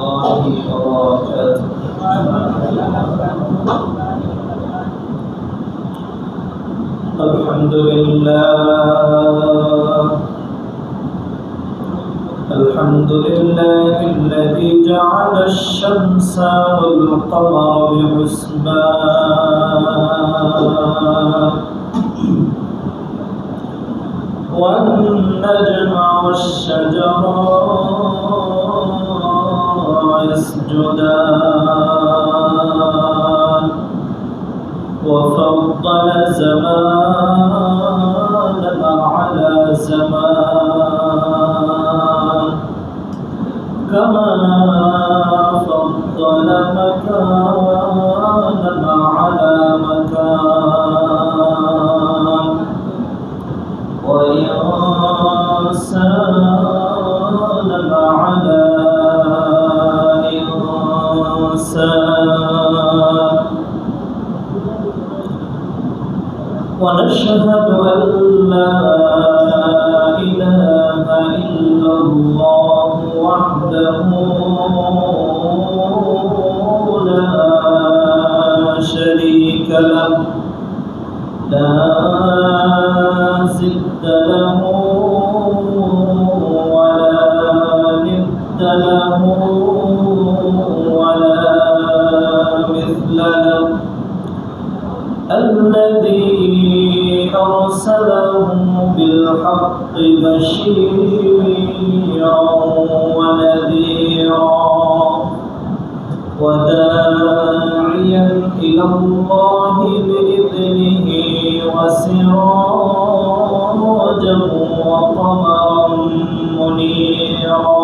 الله وبركاته. الحمد لله الذي جعل الشمس والقمر بحسبان والنجم والشجر يسجدان وفضل زمانا على زمان كما فضل مكانا على مكان وإنسانا على إنسان ونشهد أن لا إله إلا الله وحده لا شريك له لا ضد له ولا ند له ولا مثل له الذي أرسله بالحق بشيرا ونذيرا وداعيا إلى الله بإذنه وسراجا وقمرا منيرا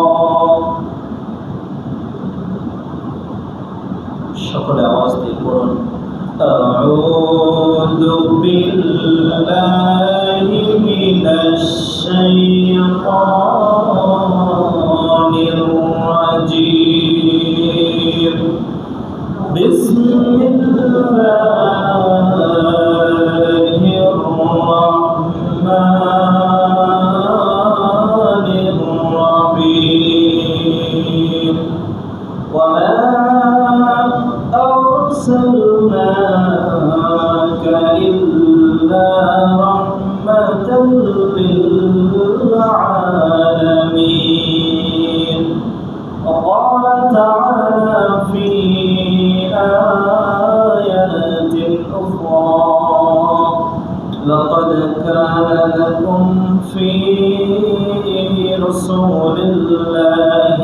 شكر آواز دي قرآن أعوذ بالله من الشيطان الرجيم بسم الله الرحمن الرحيم وما أرسلناك إلا رحمة للعالمين وقال تعالى في آيات أخرى لقد كان لكم في رسول الله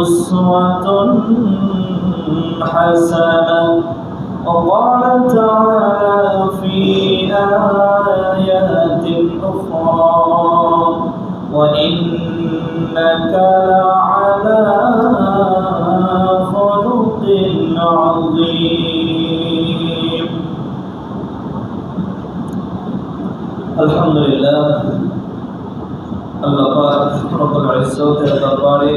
أسوة حسنة وقال تعالى في آيات أخرى وإنك لعلى خلق عظيم. الحمد لله আল্লাহ পাক রব্বুল ইজ্জতের দরবারে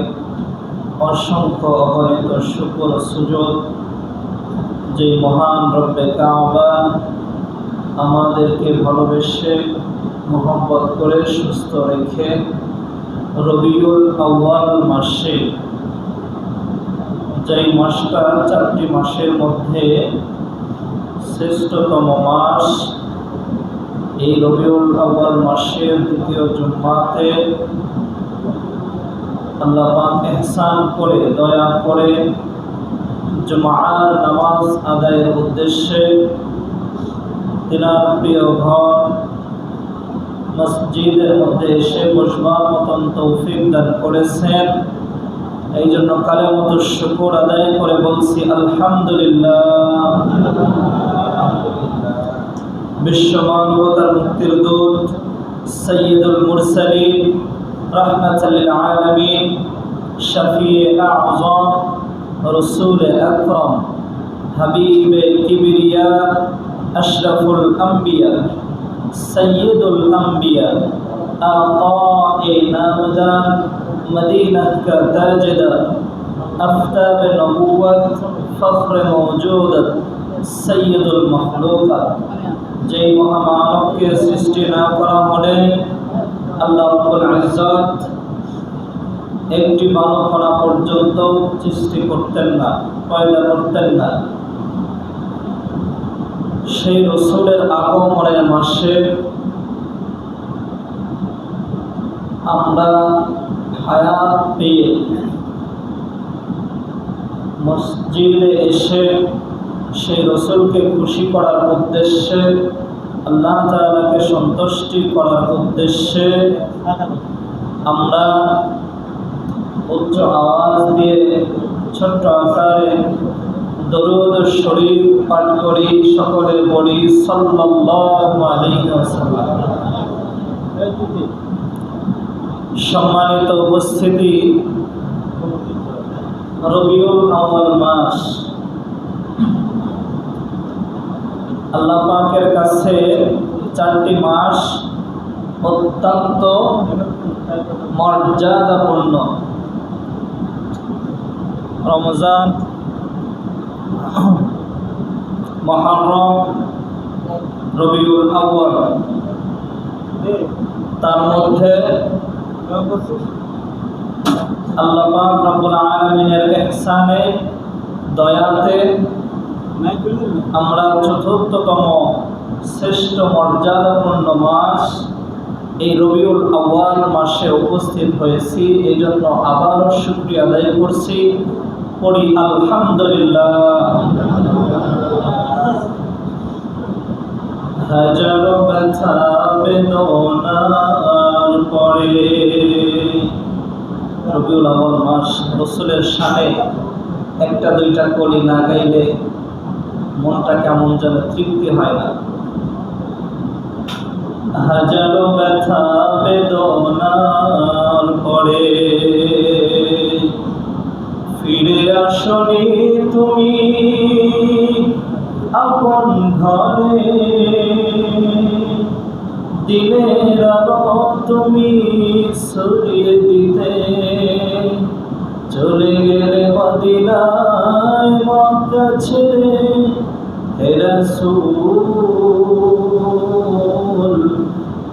অসংখ্য অগণিত শুকর সুজুদ যে মহান রব্বে কাবা আমাদেরকে ভালোবেসে মোহাম্মত করে সুস্থ রেখে রবিউল আউয়াল মাসে যেই মাসটা 4টি মাসের মধ্যে শ্রেষ্ঠতম মাস এই রবিউল আউয়াল মাসের দ্বিতীয় জুম্মাতে আল্লাহ পাক ইহসান করে দয়া করে জুমার নামাজ আদায়ের উদ্দেশ্যে তিনার প্রিয় ঘর মসজিদের মধ্যে এসে বসবার মতন তৌফিক দান করেছেন। এই জন্য কালের মতো শুকর আদায় করে বলছি আলহামদুলিল্লাহ। বিশ্ব মানবতার মুক্তির দূত সৈয়দুল মুরসালিন রাহমাতাল লিল আলামিন শফিয়ে আযম রসুল আকরম হাবিবে কিবরিয়া আশরাফুল আম্বিয়া সৈয়দুল আম্বিয়া আতায়ে নামদার মদিনা কা তাজদার আফতাব নবুয়ত ফখর মওজুদত সৈয়দুল মখলুকাত যেই মহামানবকে সৃষ্টি না করা হলে আল্লাহ রাব্বুল ইজ্জত একটি বালুকণা পর্যন্ত সৃষ্টি করতেন না, পয়দা করতেন না। সেই রসুলের আগমনের মাসে আমরা হায়াত পেয়ে মসজিদে এসে সেই রসুলকে খুশি করার উদ্দেশ্যে, আল্লাহ তাআলাকে সন্তুষ্টি করার উদ্দেশ্যে আমরা উচ্চ আওয়াজ দিয়ে ছোট্ট আকারে দরুদ শরীফ পাঠ করি, সকলে বলি সাল্লাল্লাহু আলাইহি ওয়াসাল্লাম। সম্মানিত উপস্থিতি, রবিউল আউয়াল মাস আল্লাহ পাকের কাছে 4টি মাস অত্যন্ত মর্যাদাপূর্ণ। রমজান, মুহররম, রবিউল আউয়াল। তার মধ্যে আল্লাহ পাক রব্বুল আলামিনের ইহসানে, দয়াতে আমরা চতুর্থতম শ্রেষ্ঠ মর্যাদাপূর্ণ মাস এই রবিউল আউয়াল মাসে উপস্থিত হয়েছি। এই জন্য আবারও শুকরিয়া আদায় করছি, পড়ি আলহামদুলিল্লাহ। হাজারো ব্যথা বেদনার পরে রবিউল আউয়াল মাস, রসুলের শানে একটা দুইটা কলি না গাইলে মনটা কেমন যেন তৃপ্তি হয় না। হাজারো ব্যথা বেদনার পরে ফিরে আসনি তুমি আপন ঘরে, দিনের আলো তুমি ছড়িয়ে দিতে চলে গেলে মদিনায় মক্কা ছেড়ে। হে রাসূল,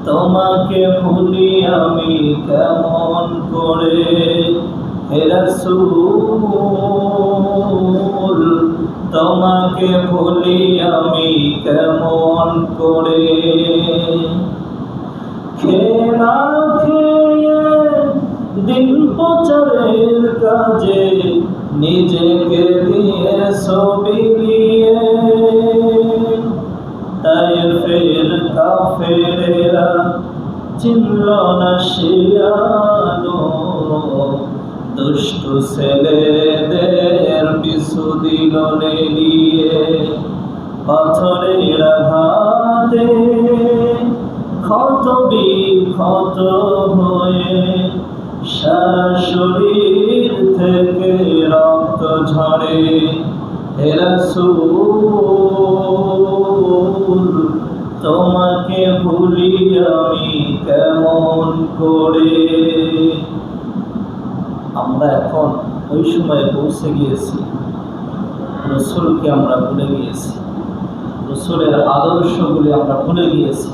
তোমাকে ভুলি আমি কেমন করে। হে রাসূল, তোমাকে ভুলি আমি কেমন করে। খেলা খেয়ে দিন প্রচারের কাজে নিজেকে দিয়ে বিলিয়ে, তাই ফের কাফেরেরা চিনল না সে আলো, দুষ্টু ছেলেদের পিছু দিল নিয়ে। পাথরের আঘাতে ক্ষত বিক্ষত হয়ে সারা শরীর থেকে রক্ত ঝরে। হে রাসূল, তোমাকে ভুলি আমি কেমন করে। আমরা এখন ওই সময়ে পৌঁছে গিয়েছি, রসুলকে আমরা ভুলে গিয়েছি, রসুলের আদর্শগুলি আমরা ভুলে গিয়েছি,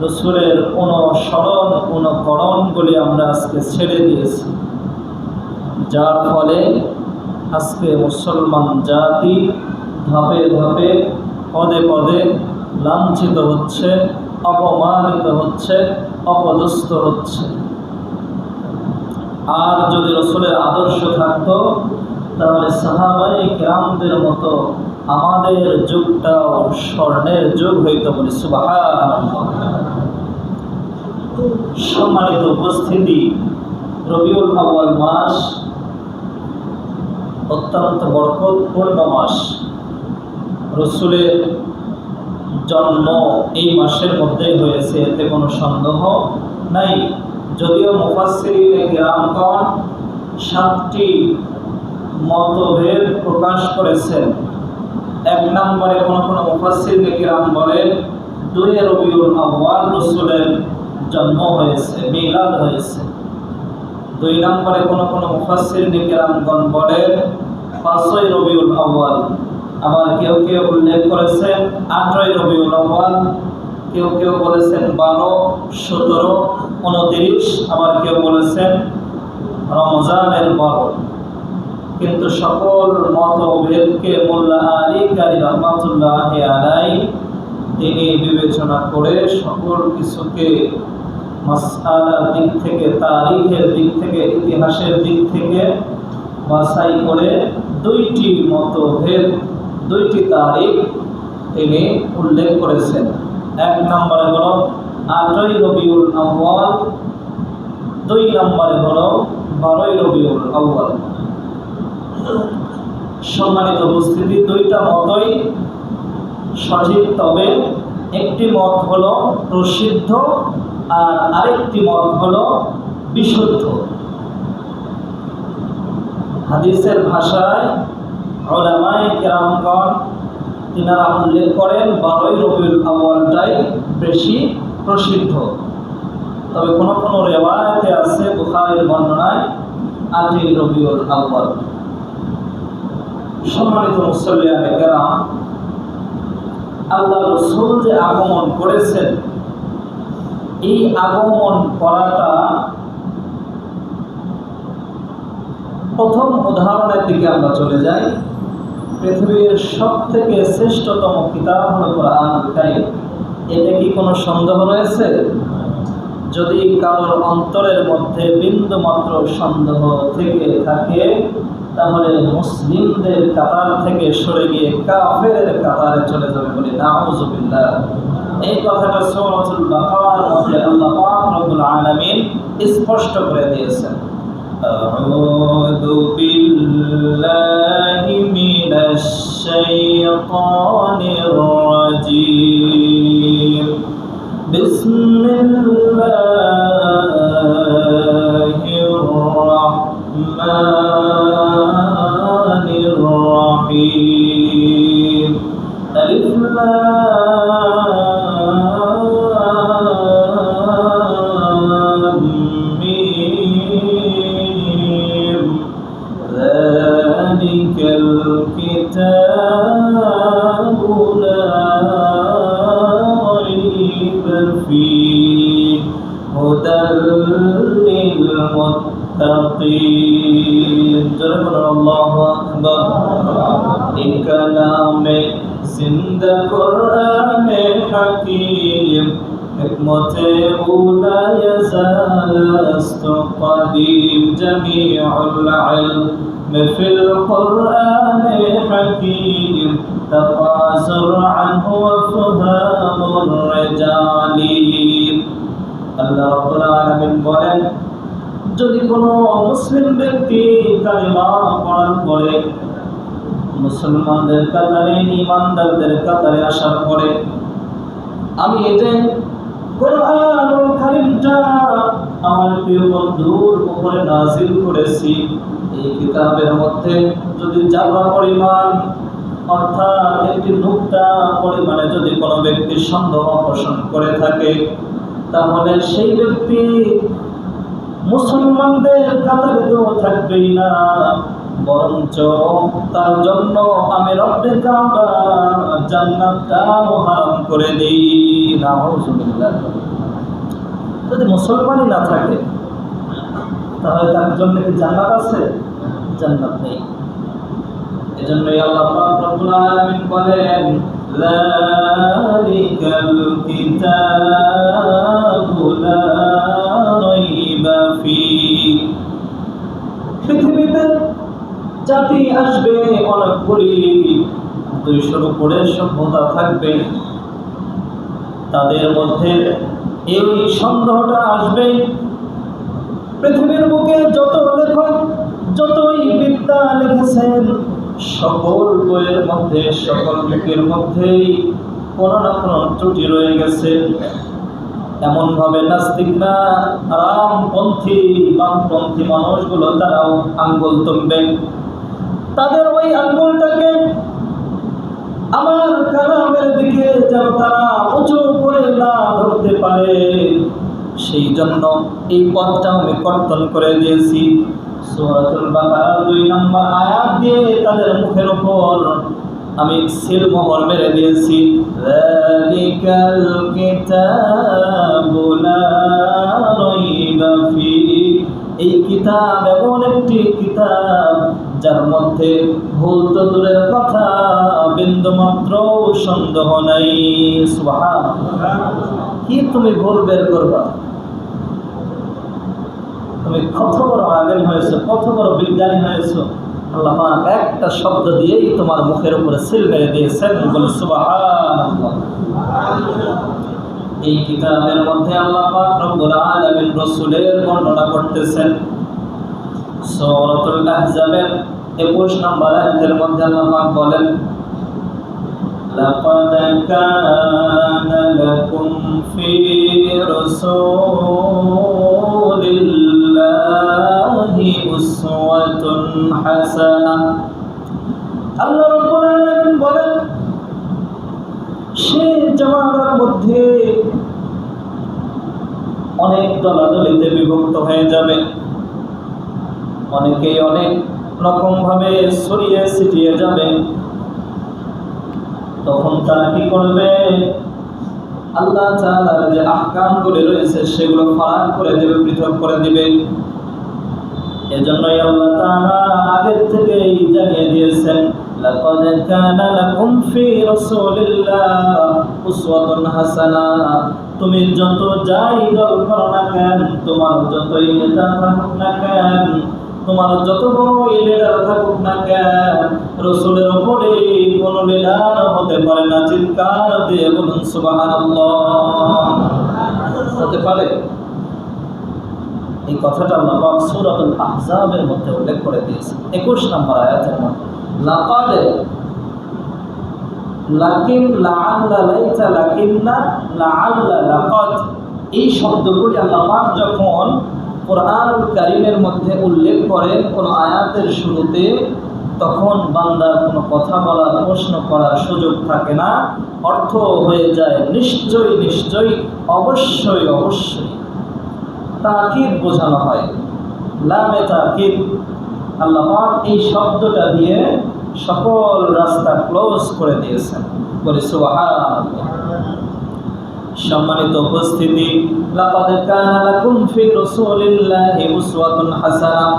রসুলের অনুসরণ অনুকরণগুলি আমরা আজকে ছেড়ে দিয়েছি, যার ফলে আজকে মুসলমান জাতি ধাপে ধাপে পদে পদে লাঞ্ছিত হচ্ছে, অপমানিত হচ্ছে, অপদস্থ হচ্ছে। আর যদি রসুলের আদর্শ থাকতো তাহলে সাহাবায়ে কেরামদের মতো আমাদের যুগটাও স্বর্ণের যুগ হইত, বলি সুবহানাল্লাহ। সম্মানিত উপস্থিতি, রবিউল আউয়াল মাস অত্যন্ত বরকতপূর্ণ মাস। রসুলের জন্ম এই মাসের মধ্যেই হয়েছে, এতে কোনো সন্দেহ নাই। যদিও মুফাসসিরিনে কিরামগণ 7টি মতভেদ প্রকাশ করেছেন। 1 নম্বরে কোনো মুফাসসিরিনে কিরাম বলেন 2 রবিউল আউয়াল রসুলের জন্ম হয়েছে, মিলাদ হয়েছে। 2 নম্বরে কোনো মুফাসসিরিনে কিরামগণ বলেন 5 রবিউল আউয়াল। আবার কেউ কেউ উল্লেখ করেছেন 8 রবিউল আউয়াল, কেউ কেউ বলেছেন 12, 17, 29, আবার কেউ বলেছেন রমজানের বরকত। কিন্তু সকল মতভেদকে মোল্লা আলী কারি রহমাতুল্লাহি আলাইহি তিনি বিবেচনা করে সকল কিছুকে মাসআলার দিক থেকে, তারিখের দিক থেকে, ইতিহাসের দিক থেকে বাছাই করে দুইটি মতভেদ, দুইটি তারিখ তিনি উল্লেখ করেছেন। এক নম্বরে হলো 8ই রবিউল আউয়াল, 2 নম্বরে হলো 12ই রবিউল আউয়াল। সম্মানিত উপস্থিতি, দুইটা মতই সঠিক, তবে একটি মত হলো প্রসিদ্ধ আর আরেকটি মত হলো বিশুদ্ধ। হাদিসের ভাষায় উলামায়ে কেরামগণ তিনারা উল্লেখ করেন 12ই রবিউল আউয়ালটাই বেশি প্রসিদ্ধ। তবে কোনো কোনো রিওয়ায়াতে আছে, বুখারীর বর্ণনায় 8ই রবিউল আউয়াল। সম্মানিত মুসল্লিয়ানে কেরাম, আল্লাহ রাসূল যে আগমন করেছেন, এই আগমন করাটা প্রথম উদাহরণের দিকে আমরা চলে যাই। পৃথিবীর সবথেকে শ্রেষ্ঠতম কিতাব হল কোরআনুল কারীম। এতে কি কোনো সন্দেহ রয়েছে? যদি কারোর অন্তরের মধ্যে বিন্দু মাত্র সন্দেহ থেকে থাকে, তাহলে মুসলিমদের কাতার থেকে সরে গিয়ে কাফেরের কাতারে চলে যাবে বলে নাউযুবিল্লাহ। এই কথাটা সূরাতুল বাকারার মধ্যে আল্লাহ পাক রব্বুল আলামিন স্পষ্ট করে দিয়েছেন। আউযু বিল্লাহি মিনাশ শাইতানির রাজীম। বিসমিল্লাহির রাহমানির রাহিম। আলিফ লাম মিম। যালিকাল কিতাবু লা রাইবা ফীহি হুদাল লিল মুত্তাকিন। আল্লাহু আকবার। এই কালামে জিন্দা কোরআনে হাকীম, হিকমতে উলা ইয়াজাল আস্তাকদিম। জামিউল ইলম ফিল কোরআনে হাকীম, তাকাসুর আনহু ওয়াফহামুর রিজালি। আল্লাহ রাব্বুল আলামিন বলেন, যদি কোনো মুসলিম ব্যক্তি কালিমা পড়ার পরে মুসলমানদের কাতারে, ঈমানদারদের কাতারে আসার পরে আমি এই যে কোরআনুল কারীমটা আমার প্রিয় বন্ধুর উপরে নাযিল করেছি, এই কিতাবের মধ্যে যদি যারা পরিমাণ, অর্থাৎ একটি নুকতা পরিমাণে যদি কোনো ব্যক্তি সন্দেহ পোষণ করে থাকে, তাহলে সেই ব্যক্তি মুসলমানদের কাতারে তো থাকবেই না, বরঞ্চ তার জন্য আমি রব্বে কাবা জান্নাতটাও হারাম করে দিই। নাউযুবিল্লাহ। যদি মুসলমানই না থাকে, তাহলে তার জন্য কি জান্নাত আছে? জান্নাত নেই। এজন্যই আল্লাহ পাক রব্বুল আলামিন বলেন, যালিকাল কিতাবু লা রাইবা ফীহি। পৃথিবীতে জাতি আসবে অনেকগুলি, 200-র উপরে সভ্যতা থাকবে, তাদের মধ্যে এই সন্দেহটা আসবে। পৃথিবীর বুকে যত লেখক, যতই বিদ্যা লিখেছেন, সকল বইয়ের মধ্যে, সকল বুকের মধ্যেই কোনো না কোনো ত্রুটি রয়ে গেছে। এমনভাবে নাস্তিকরা, রামপন্থী, বামপন্থী মানুষগুলো তারাও আঙ্গুল তুলবে, তাদের ওই আঙ্গুলটাকে আমার কালামের দিকে যেন তারা উঁচু করে না ধরতে পারে, সেই জন্য এই পথটা আমি কর্তন করে দিয়েছি। সূরাতুল বাকারার 2 নম্বর আয়াত দিয়ে তাদের মুখের উপর আমি সিলমোহর মেরে দিয়েছি। যালিকাল কিতাবু লা রাইবা ফীহি। এই কিতাব এমন একটি কিতাব যার মধ্যে ভুল তো দূরের কথা, বিন্দুমাত্র সন্দেহ নাই। সুবহানাল্লাহ। কি তুমি ভুল বের করবা? তুমি কত বড় আলেম হয়েছো, কত বড় বিজ্ঞানী হয়েছো, আল্লাহ পাক একটা শব্দ দিয়েই তোমার মুখের উপরে সিল মেরে দিয়েছেন। বলে সুবহানাল্লাহ। এই কিতাবের মধ্যে আল্লাহ পাক রব্বুল আলামিন রাসূলের বর্ণনা করতেছেন। সূরাতুল আহজাবের 21 নম্বর আয়াতের মধ্যে আল্লাহ পাক বলেন, লাকাদ কানা লাকুম ফি রাসূলিল্লাহি উসওয়াতুন হাসানাহ। আল্লাহ রাব্বুল আলামিন বলেন, সে জামানার মধ্যে অনেক দলাদলিতে বিভক্ত হয়ে যাবে, অনেকেই অনেক রকম ভাবে ছড়িয়ে ছিটিয়ে যাবে। তখন তারা কি করবে? আল্লাহ তাআলার যে আহকামগুলি রয়েছে সেগুলো ফারাক করে দেবে, পৃথক করে দিবে। এজন্যই আল্লাহ তাআলা আগের থেকেই জানিয়ে দিয়েছেন, লাকাদ কানা লাকুম ফি রাসূলিল্লাহি উসওয়াতুন হাসানাহ। তুমি যত যাই দল করো না কেন, তোমার যতই নেতা থাকুক না কেন, তোমার যত বড় লিডার থাকুক না কেন, রাসূলের উপরে কোন লিডার হতে পারে না। চিৎকার দিয়ে বলুন সুবহানাল্লাহ। হতে পারে? এই কথাটা আল্লাহ পাক সূরাতুল আহজাবের মধ্যে উল্লেখ করে দিয়েছেন 21 নম্বর আয়াতের মধ্যে। লাকাদ, লাকিন, লাআল্লা, লাইসা, লাকিন্না, লাআল্লা, লাকাদ, এই শব্দগুলি আল্লাহ পাক যখন কোরআনুল কারীমের মধ্যে উল্লেখ করেন কোন আয়াতের শুরুতে, তখন বান্দার কোনো কথা বলার, প্রশ্ন করার সুযোগ থাকে না। অর্থ হয়ে যায় নিশ্চয়ই, নিশ্চয়ই, অবশ্যই, অবশ্যই। তাকিদ বোঝানো হয়, লামে তাকিদ। আল্লাহ পাক এই শব্দটা দিয়ে সকল রাস্তা ক্লোজ করে দিয়েছেন। বলি সুবহানাল্লাহ। সম্মানিত উপস্থিতি, লাকাদ কানা লাকুম ফি রাসূলিল্লাহি উসওয়াতুন হাসানাহ।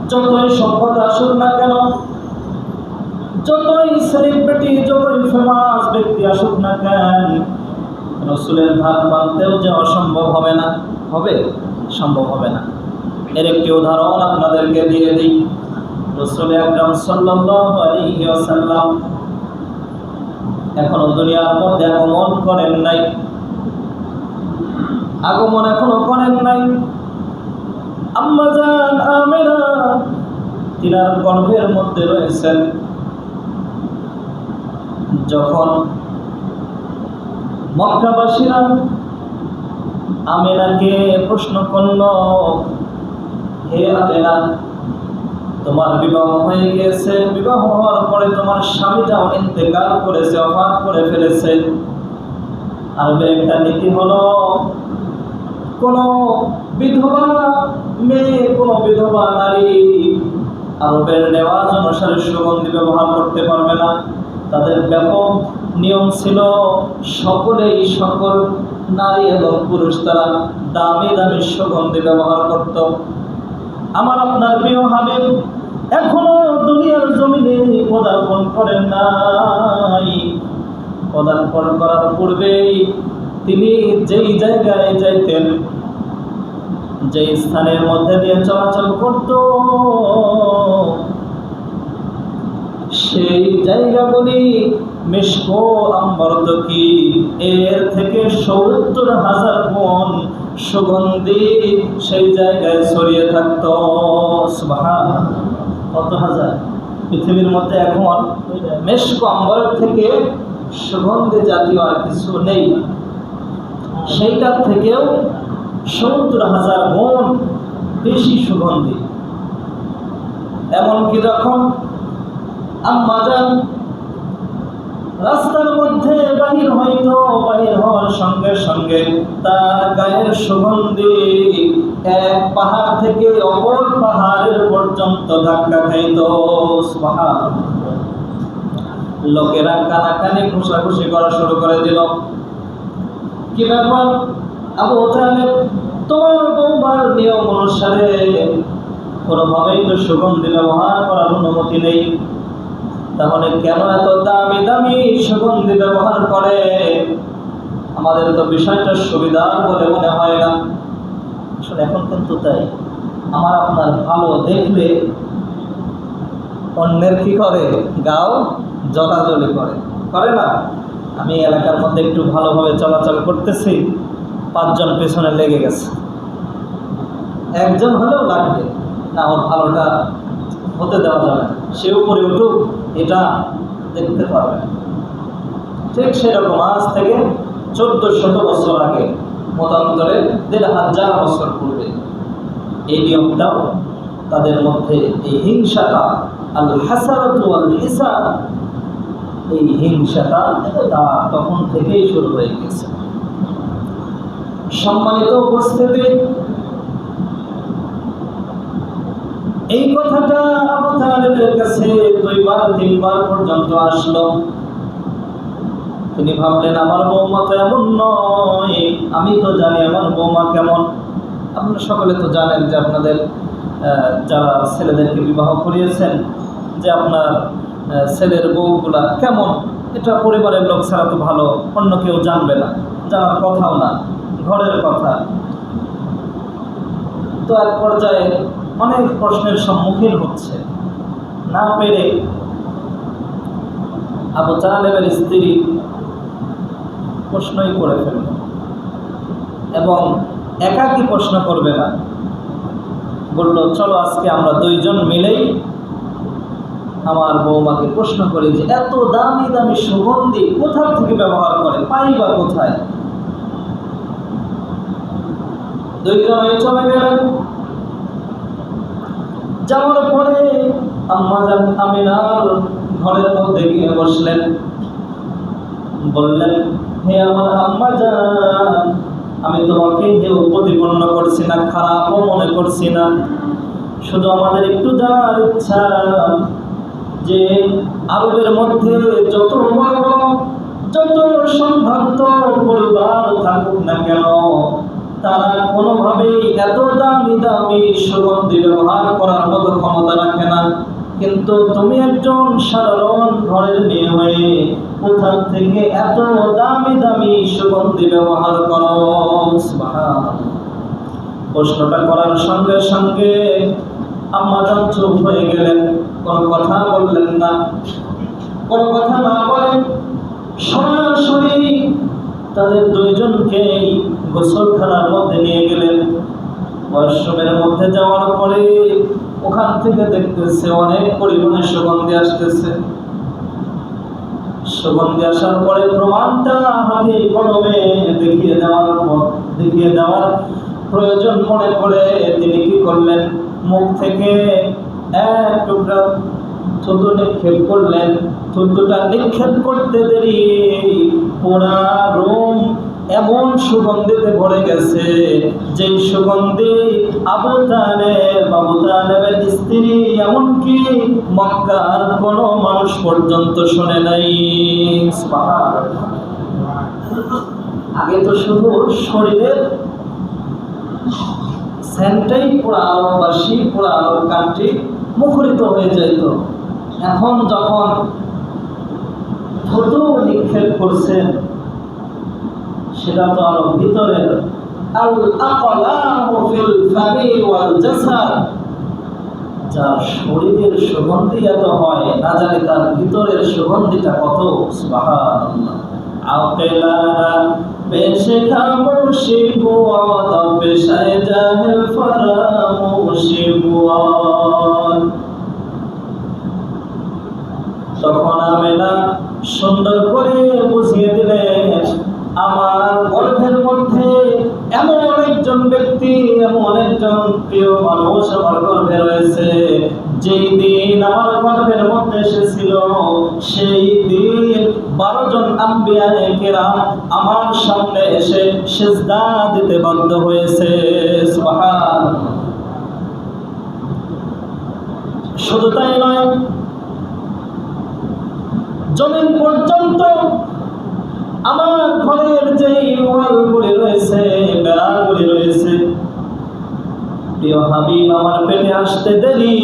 যতই সভ্যতা আসুক না কেন, যতই সেলিব্রিটি, যতই ফেমাস ব্যক্তি আসুক না কেন, রাসূলের ধার মানতেও যে অসম্ভব হবে না। হবে? সম্ভব হবে না। এর একটি উদাহরণ আপনাদেরকে দিয়ে দিই। রাসূল আকরাম সাল্লাল্লাহু আলাইহি ওয়াসাল্লাম এখনো দুনিয়ার মধ্যে আগমন করেন নাই, আগমন এখনো করেন নাই। আম্মা জান আমিনা তিনার গর্ভের মধ্যে রয়েছেন। যখন মক্কাবাসীরা আমিনাকে প্রশ্ন করল, হে আমিনা, তোমার বিবাহ হয়ে গেছে, বিবাহ হওয়ার পরে তোমার স্বামীটাও ইন্তেকাল করেছে, ওফাত করে ফেলেছে। আরবের একটা নীতি হলো, কোন বিধবা মেয়ে, কোন বিধবা নারী আরবের রেওয়াজ অনুসারে সুগন্ধি ব্যবহার করতে পারবে না। তাদের ব্যাপক নিয়ম ছিল, সকলেই, সকল নারী এবং পুরুষ তারা দামি দামি সুগন্ধি ব্যবহার করত। আমার আপনার প্রিয় হাবিব এখনো দুনিয়ার জমিনে পদার্পণ করেন নাই। পদার্পণ করার পূর্বেই তিনি যেই জায়গায় যাইতেন, যেই স্থানের মধ্যে দিয়ে চলাচল করত, সেই জায়গাগুলি মিশক আম্বরতকি, এর থেকে ৭০,০০০ গুণ সুগন্ধি সেই জায়গায় ছড়িয়ে থাকতো। সুবহানাল্লাহ। কত হাজার? পৃথিবীর মধ্যে এখন মিশক আম্বরের থেকে সুগন্ধি জাতীয় আর কিছু নেই। সেইটার থেকেও ৭০,০০০ গুণ বেশি সুগন্ধি। এমনকি যখন আম্মা জান রাস্তার মধ্যে বাহির হইতো, বাহির হওয়ার সঙ্গে সঙ্গে তার গায়ের সুগন্ধি এক পাহাড় থেকে অপর পাহাড়ের পর্যন্ত ধাক্কা খাইত। সুবহানাল্লাহ। লোকেরা কানাকানি ঘুষাঘুষি করা শুরু করে দিল। কি ব্যাপার? আবু তালেব তোমার বৌমার নিয়ম অনুসারে কোনোভাবেই তো সুগন্ধি ব্যবহার করার অনুমতি নেই, তাহলে কেন এত দামি দামি সুগন্ধি ব্যবহার করে? আমাদের তো বিষয়টা সুবিধার বলে মনে হয় না। আসলে এখন কিন্তু তাই, আমার আপনার ভালো দেখলে অন্যের কি করে, গাও জলাজলি করে না? আমি এলাকার মধ্যে একটু ভালোভাবে চলাচল করতেছি, 5 জন পেছনে লেগে গেছে, একজন হলেও লাগবে না, ওর ভালোটা হতে দেওয়া যাবে না, সে উপরে উঠুক এটা দেখতে পারবে। ঠিক সেরকম আজ থেকে 1400 বছর আগে, মতান্তরে 1500 বছর পূর্বে এই নিয়মটাও তাদের মধ্যে, এই হিংসাটা, আল হাসারাতু ওয়াল হিসাব, এই হিংসাটা তা তখন থেকেই শুরু হয়ে গেছে। সম্মানিত উপস্থিতি, এই কথাটা আবু তালেবের কাছে 2-3 বার পর্যন্ত আসলো। তিনি ভাবলেন আমার বৌমা তো এমন নয়, আমি তো জানি আমার বৌমা কেমন। আপনারা সকলে তো জানেন যে আপনাদের যারা ছেলেদেরকে বিবাহ করিয়েছেন, যে আপনার ছেলের বউগুলা কেমন, এটা পরিবারের লোক ছাড়া তো ভালো অন্য কেউ জানবে না, জানার কথাও না, ঘরের কথা। তো এক পর্যায়ে অনেক প্রশ্নের সম্মুখীন হচ্ছে, না পেরে আবু তালেবের স্ত্রী প্রশ্নই করে ফেলল, এবং একাকী প্রশ্ন করবে না, বলল চলো আজকে আমরা 2 জন মিলেই আমার বৌমাকে প্রশ্ন করি যে এত দামি দামি সুগন্ধি কোথা থেকে ব্যবহার করে, পাই বা কোথায়। 2 জন চলে গেলেন। যাওয়ার পরে আম্মাজান আমিনার ঘরের মধ্যে গিয়ে বসলেন, বললেন হে আমার আম্মাজান, আমি তোমাকে কেউ প্রতিপন্ন করছি না, খারাপও মনে করছি না, শুধু আমাদের একটু জানার ইচ্ছা যে আরবের মধ্যে যত বড় যত সম্ভ্রান্ত পরিবার থাকুক না কেন, তারা কোনোভাবেই এত দামি দামি সুগন্ধি ব্যবহার করার মতো ক্ষমতা রাখে না, কিন্তু তুমি একজন সাধারণ ঘরের মেয়ে হয়ে কোথা থেকে এত দামি দামি সুগন্ধি ব্যবহার করো? সুবহানাল্লাহ। প্রশ্নটা করার সঙ্গে সঙ্গে আম্মাজান চুপ হয়ে গেলেন, কোনো কথা বললেন না। কোনো কথা না বলে সরাসরি তাদের 2 জনকেই গোসলখানার মধ্যে নিয়ে গেলেন। ওয়াশরুমের মধ্যে যাওয়ার পরে ওখান থেকে দেখতেছে অনেক পরিমাণে সুগন্ধি আসতেছে। সুগন্ধি আসার পরে প্রমাণটা হাতে কলমে দেখিয়ে দেওয়ার প্রয়োজন মনে করে তিনি কি করলেন, মুখ থেকে এক টুকরা থুতু নিক্ষেপ করলেন। থুতুটা নিক্ষেপ করতে দেরি পুরা রুম এমন সুগন্ধিতে ভরে গেছে, যে সুগন্ধি আবু তালেবের স্ত্রী এমনকি মক্কার কোনো মানুষ পর্যন্ত শোনে নাই। আগে তো শুধু শরীরের সেন্টাই পুরো আরববাসী, পুরো আরব কান্ট্রি মুখরিত হয়ে যেত। এখন যখন থুতু নিক্ষেপ করছেন, সেটা তো আরো ভিতরের আল আকলামু ফিল ফামি ওয়াল জাসাদ, যার শরীরের সুগন্ধি এত হয়, না জানি তার ভিতরের সুগন্ধিটা কত। সুবহানাল্লাহ। আকেলানা পেশে খামোশি বুয়াদ পেশায় জাহিল ফরামোশি বুয়াদ। তখন আমেনা সুন্দর করে বুঝিয়ে দিলেন, আমার গর্ভের মধ্যে এমন একজন ব্যক্তি, এমন একজন প্রিয় মানুষ আমার গর্ভে রয়েছে, যেই দিন আমার গর্ভের মধ্যে এসেছিল সেই দিন 12 জন আম্বিয়ায়ে কেরাম আমার সামনে এসে সিজদা দিতে বাধ্য হয়েছে। সুবহানাল্লাহ। শুধু তাই নয়, জমিন পর্যন্ত আমার ঘরের যেই ওয়ালগুলি রয়েছে, বেড়াগুলি রয়েছে, প্রিয় হাবিব আমার পেটে আসতে দেরি,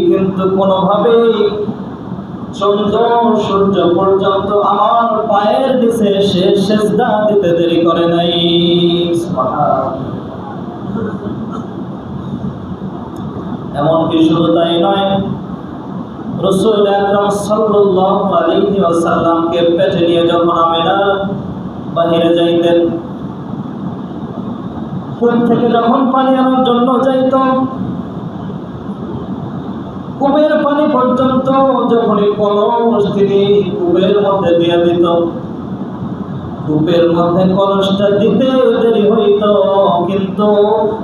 কিন্তু কোনোভাবেই চন্দ্র সূর্য পর্যন্ত আমার পায়ের নিচে সে সেজদা দিতে দেরি করে নাই। এমনকি শুধু তাই নয়, রাসূল আকরাম সাল্লাল্লাহু আলাইহি ওয়াসাল্লামকে পেটে নিয়ে যখন আমিনার বাহিরে যাইতেন, কূপ থেকে যখন পানি আনার জন্য যাইত, কূপের পানি পর্যন্ত যখনই কলস তিনি কূপের মধ্যে দিয়ে দিত, কূপের মধ্যে কলসটা দিতে দেরি হইত, কিন্তু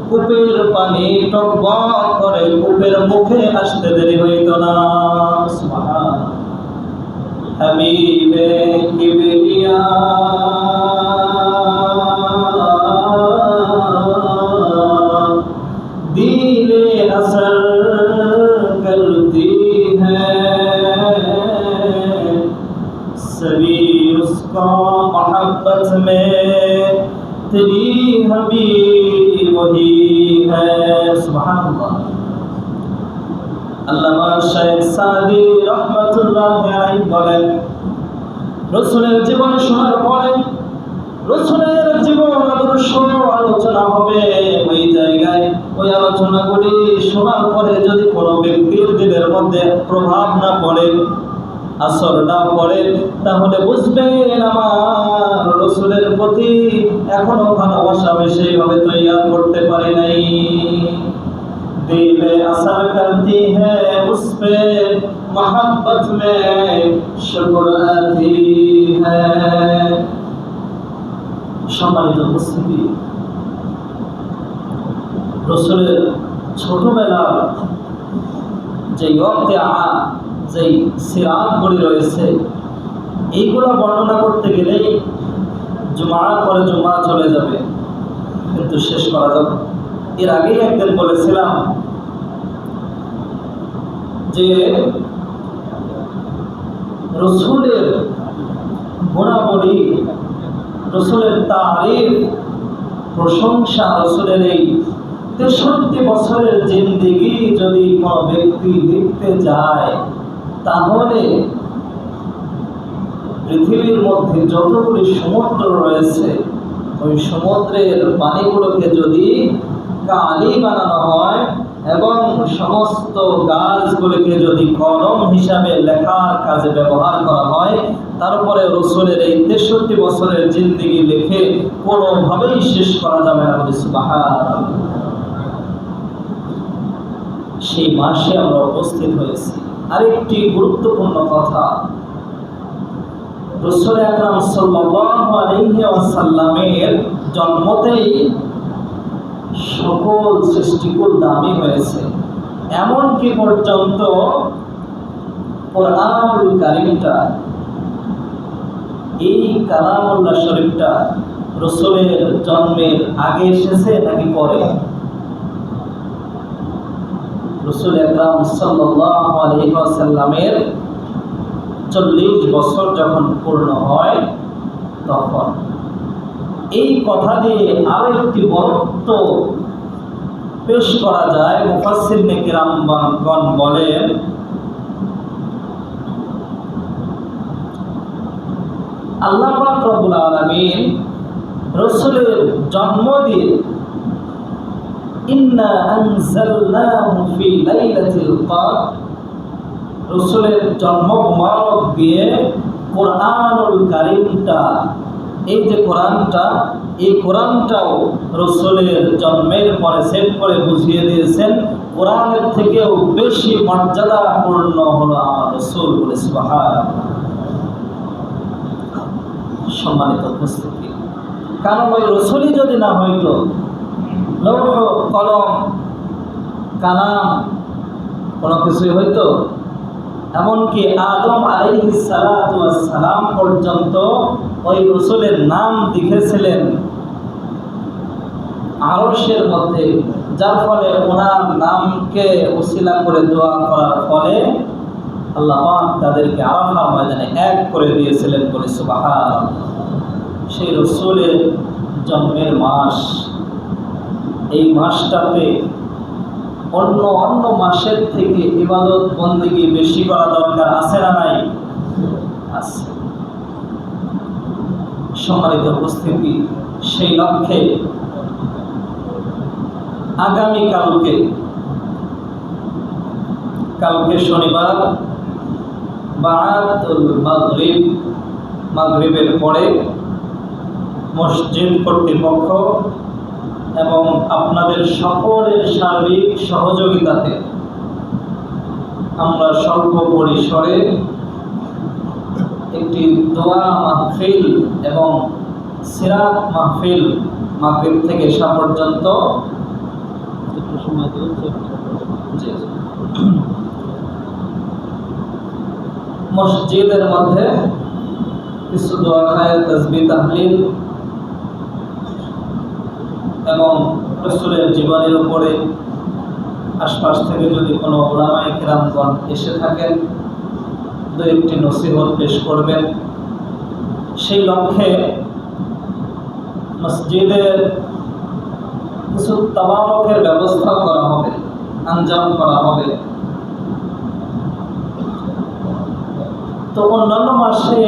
কূপের পানি টকবক করে কূপের মুখে আসতে দেরি হইত না। সুবহানাল্লাহ। হাবিবে কিবরিয়া দিলে আসর करती है, सभी उसको मोहब्बत में तेरी हबीब वही है। सुभान अल्लाह। আল্লামা শাইখ সাদি রাহমাতুল্লাহ আলাইহি বলেন, রাসূলের জীবন শোনার পরে রাসূলের জীবন আদর্শ আলোচনা হবে, ওই জায়গায় ওই আলোচনাগুলি শোনার পরে যদি কোনো ব্যক্তির দিলের মধ্যে প্রভাব না পড়ে, আসর না পড়ে, তাহলে বুঝবেন আমার রাসূলের প্রতি এখনো ভালোবাসা সেইভাবে তৈরি করতে পারি নাই। दिल असर करती है उस पे मोहब्बत में शुक्र आती है। সম্মানিত উপস্থিতি, রাসূলের ছোটবেলা যেই যেই সিরাতগুলি রয়েছে, এইগুলো বর্ণনা করতে গেলেই জুমার পরে জুমা চলে যাবে, কিন্তু শেষ করা যাবে। এর আগেই একদিন বলেছিলাম যে রাসূলের গুণাবলী, রাসূলের তারিফ, প্রশংসা, রাসূলের এই 63 বছরের জিন্দেগি যদি কোনো ব্যক্তি লিখতে যায়, তাহলে পৃথিবীর মধ্যে যতগুলি সমুদ্র রয়েছে, ওই সমুদ্রের পানিগুলোকে যদি কালি বানানো হয় এবং সমস্ত গাছগুলিকে যদি কলম হিসাবে লেখার কাজে ব্যবহার করা হয়, তারপরে রাসূলের এই 63 বছরের জিন্দেগি লিখে কোনোভাবেই শেষ করা যাবে না। সুবহানাল্লাহ। সেই মাসে আমরা উপস্থিত হয়েছি। আরেকটি গুরুত্বপূর্ণ কথা, রাসূল আকরাম সাল্লাল্লাহু আলাইহি ওয়াসাল্লামের জন্মতেই সকল সৃষ্টিকুল দামি হয়েছে, এমনকি পর্যন্ত কোরআনুল কারীমটা, এই কালামুল্লাহ শরীফটা রাসূলের জন্মের আগে এসেছে নাকি পরে? রাসূল আকরাম সাল্লাল্লাহু আলাইহি ওয়াসাল্লামের 40 বছর যখন পূর্ণ হয়, তখন এই কথা দিয়ে আরেকটি বরত্ব পেশ করা যায়। মুফাসসিরিনে কিরামগণ বলেন, আল্লাহ পাক রব্বুল আলামিন রাসূলের জন্ম দিয়ে ইন্না আনজালনাহু ফি লাইলাতিল কদর, রাসূলের জন্ম মুবারক দিয়ে কোরআনুল কারীমটা, এই যে কোরআনটা, এই কোরআনটাও রাসূলের জন্মের পরে সেট করে বুঝিয়ে দিয়েছেন, কোরআনের থেকেও বেশি মর্যাদাপূর্ণ হলো আমার রাসূল। বলে সুবহানাল্লাহ। সম্মানিত উপস্থিতি, কারণ ওই রাসূলই যদি না হইতো, লৌহ কলম কালাম কোনো কিছুই হইতো? এমনকি আদম আলাইহিস সালাতু ওয়াস সালাম পর্যন্ত ওই রাসূলের নাম লিখেছিলেন আরশের মধ্যে, যার ফলে ওনার নামকে উসিলা করে দোয়া করার ফলে আল্লাহ পাক তাদেরকে আরাফার ময়দানে এক করে দিয়েছিলেন বলে সুবহানাল্লাহ। সেই রাসূলের জন্মের মাস, এই মাসটাতে অন্য মাসের থেকে ইবাদত বন্দেগী বেশি করা দরকার আছে না নাই? আছে। সম্মানিত উপস্থিতি, সেই লক্ষ্যে আগামীকালকে শনিবার বা'দাল মাগরিবের পরে মসজিদ কর্তৃপক্ষ এবং আপনাদের সকলের সার্বিক সহযোগিতাতে আমরা স্বল্প পরিসরে একটি দোয়া মাহফিল এবং সিরাত মাহফিল মাগরিব থেকে এশা পর্যন্ত একটু সময় মসজিদের মধ্যে কিছু দোয়া খায়, তাসবিহ, তাহলিল এবং রাসূলের জীবনের উপরে আশপাশ থেকে যদি কোনো উলামায়ে কেরামগণ এসে থাকেন, দু একটি নসিহত পেশ করবেন। সেই লক্ষ্যে মসজিদের কিছু তাওয়ারুকের ব্যবস্থা করা হবে, আঞ্জাম করা হবে। তো অন্যান্য মাসে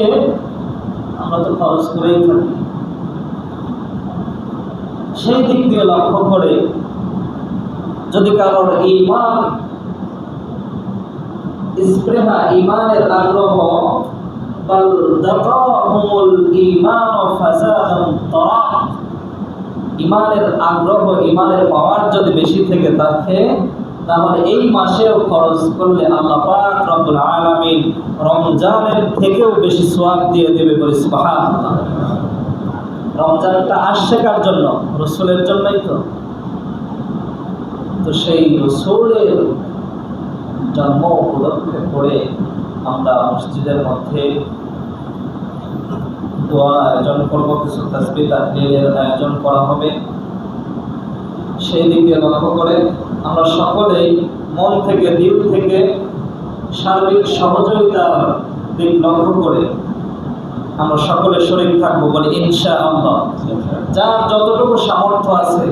আমরা তো খরচ করেই থাকি, সেই দিক দিয়ে লক্ষ্য করে যদি কারোর ঈমান, স্পৃহা, ঈমানের আগ্রহ, বাল দাকাহুমুল ঈমান ফাযাদাহুম তারা, ঈমানের আগ্রহ, ঈমানের পাওয়ার যদি বেশি থেকে থাকে, তাহলে এই মাসেও খরচ করলে আল্লাহ পাক রব্বুল আলামিন রমজানের থেকেও বেশি সওয়াব দিয়ে দেবে বলে সুবহানাল্লাহ। রমজানটা আসছে কার জন্য? রাসূলের জন্যই তো সেই রাসূলের জন্ম উপলক্ষে করে আমরা মসজিদের মধ্যে দোয়া আয়োজন করব, কিছু তাসবিহ তাহলিলের আয়োজন করা হবে। সেই দিকে লক্ষ্য করে আমরা সকলেই মন থেকে, দিল থেকে সার্বিক সহযোগিতার দিক লক্ষ্য করে আমরা সকলে শরীক থাকবো বলে ইনশাআল্লাহ। যার যতটুকু সামর্থ্য আছে